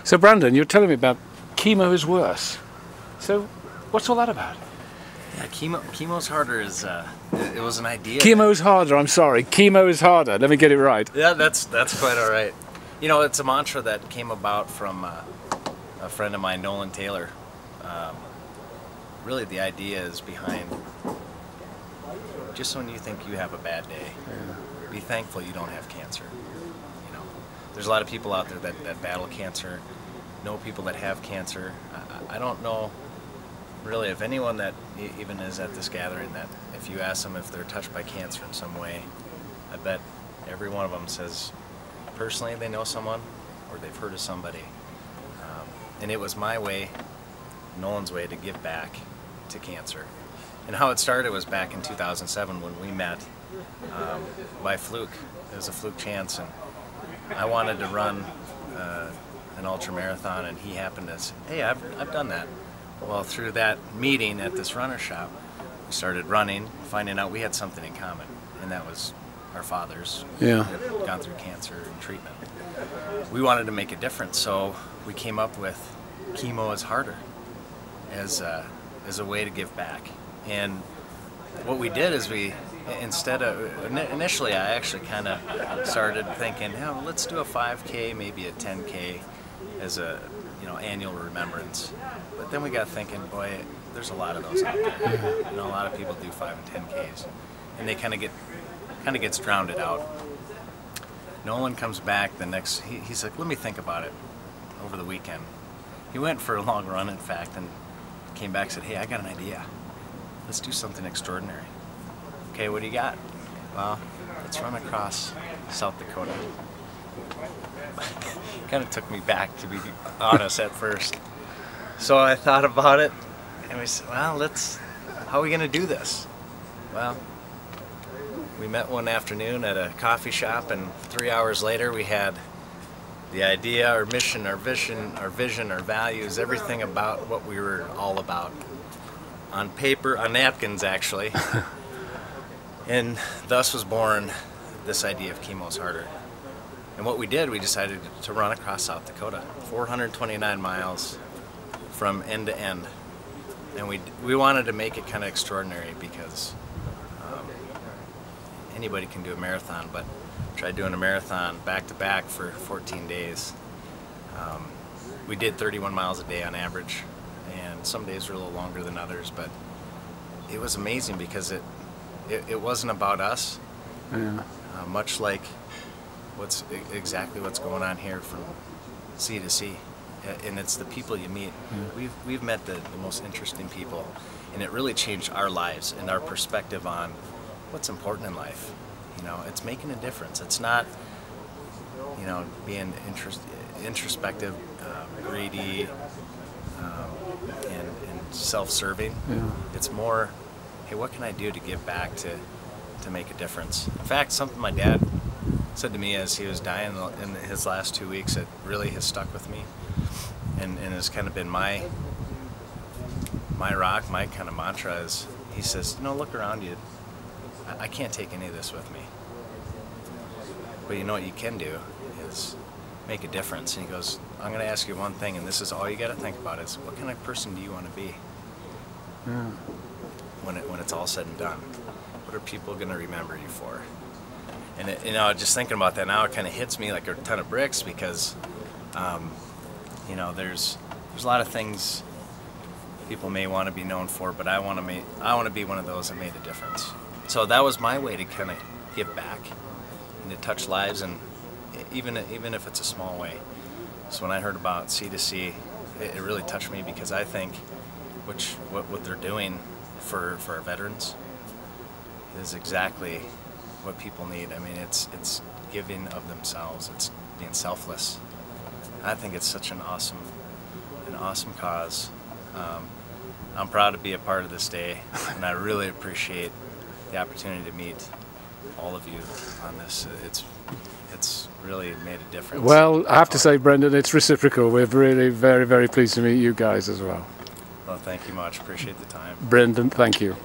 So Brandon, you're telling me about chemo is worse. So what's all that about? Yeah, chemo's harder is it was an idea. Chemo's harder. I'm sorry. Chemo is harder. Let me get it right. Yeah, that's quite all right. You know, it's a mantra that came about from a friend of mine, Nolan Taylor. Really, the idea is behind just when you think you have a bad day, be thankful you don't have cancer. You know, there's a lot of people out there that battle cancer, know people that have cancer. I don't know really of anyone that even is at this gathering that if you ask them if they're touched by cancer in some way, I bet every one of them says personally they know someone or they've heard of somebody. And it was my way, Nolan's way, to give back to cancer. And how it started was back in 2007 when we met by fluke. It was a fluke chance, and I wanted to run an ultra marathon, and he happened to say, hey, I've done that. Well, through that meeting at this runner shop, we started running, finding out we had something in common, and that was our fathers who had gone through cancer and treatment. We wanted to make a difference, so we came up with chemo is harder as a way to give back. And what we did is initially I actually kind of started thinking, yeah, well, let's do a 5K, maybe a 10K as a annual remembrance. But then we got thinking, boy, there's a lot of those out there. A lot of people do 5 and 10Ks, and they kind of gets drowned out. Nolan comes back the next. He's like, let me think about it over the weekend. He went for a long run, in fact, and came back and said, hey, I got an idea. Let's do something extraordinary. Okay, what do you got? Well, let's run across South Dakota. Kind of took me back, to be honest, at first. So I thought about it, and we said, well, how are we going to do this? Well, we met one afternoon at a coffee shop, and 3 hours later we had the idea, our mission, our vision, our values, everything about what we were all about. On paper, on napkins actually. And thus was born this idea of chemo's harder. And what we did, we decided to run across South Dakota, 429 miles from end to end. And we wanted to make it kind of extraordinary because anybody can do a marathon, but tried doing a marathon back to back for 14 days. We did 31 miles a day on average, and some days were a little longer than others, but it was amazing because it wasn't about us. Much like exactly what's going on here from sea to sea, and it's the people you meet. We've met the most interesting people, and it really changed our lives and our perspective on what's important in life. It's making a difference. It's not being introspective, greedy, and self-serving. It's more, hey, what can I do to give back to make a difference? In fact, something my dad said to me as he was dying in his last 2 weeks that really has stuck with me and has kind of been my rock, my kind of mantra is, he says, look around you. I can't take any of this with me. But you know what you can do is make a difference. And he goes, I'm going to ask you one thing, and this is all you got to think about is, what kind of person do you want to be when it's all said and done? What are people going to remember you for? And just thinking about that now, it kind of hits me like a ton of bricks because, there's a lot of things people may want to be known for, but I want to be one of those that made a difference. So that was my way to kind of give back and to touch lives, and even if it's a small way. So when I heard about Sea to Sea, it really touched me because I think what they're doing for our veterans is exactly what people need. I mean, it's giving of themselves. It's being selfless. I think it's such an awesome cause. I'm proud to be a part of this day, and I really appreciate the opportunity to meet all of you on this. It's really made a difference. Well, I have to say, Brendan, it's reciprocal. We're really very, very pleased to meet you guys as well. Well, thank you much. Appreciate the time. Brendan, thank you.